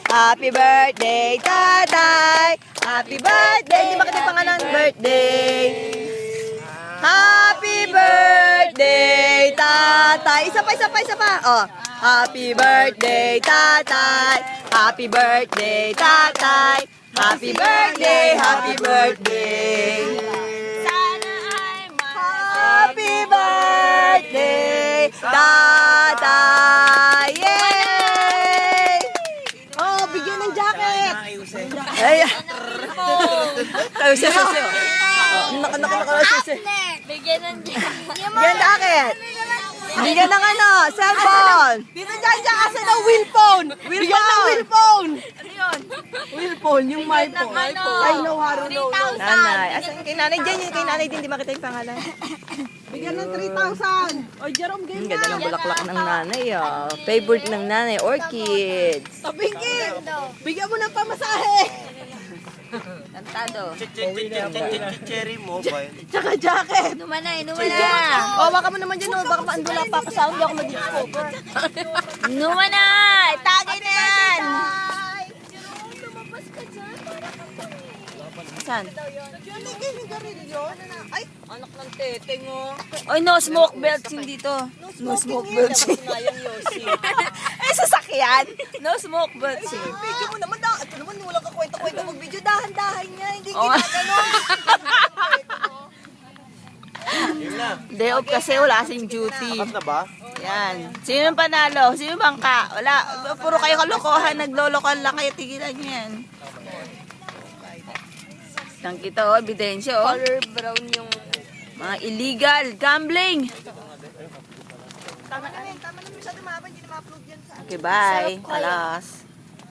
Happy birthday, tatay. Happy birthday. Hindi makita yung pangalan. Birthday. Happy birthday, tatay. Isa pa. Oh. Happy birthday, tatay. Happy birthday, tatay. Happy birthday, happy birthday. Sana ay Happy birthday, tatay. Yay! Oh, bigyan ng jacket. Ay, kayo siya. bigyan ng Bigyan ng jacket. Bigyan ng cellphone. Dito dyan kasi ng wheel phone. Bigyan ng wheel phone. Ano yun? Wheel phone, yung my phone. I know how to know. Nanay. Asan kay nanay dyan? Yung kay nanay din, di makita yung pangalan. Bigyan ng 3,000. O Jerome, Ang game ganda na. ng bulaklak ng nanay, ah. Favorite ng nanay, orchids. Pinky, bigyan mo ng pamasahe. Kantado. Cherry mobile. Tsaka jacket. Inuman na. Oh, baka mo naman dyan, oh. Baka maandula pa ako sa hindi ako mag-discover. Inuman na. Tagay na yan. Saan? Ay, anak ng teteng, oh. Ay, no smoke belts yung dito. No smoke belts. Eh, sasakyan. No smoke belts. Video mo naman, ito naman, wala ka kwenta-kwenta mag-video. Dahan-dahan niya, hindi Oo. ginaganon. Day off kasi wala kasing duty. Cut na ba? Yan. Sino yung panalo? Sino bangka? Wala. Puro kayo kalokohan. Naglolokohan lang kayo. Tigilan nyo yan. Lang kita, oh. Ebidensya, oh. Color brown yung... Mga illegal gambling. Tama na masyado mahaba, hindi na ma-upload yan sa... Okay, bye. Alas.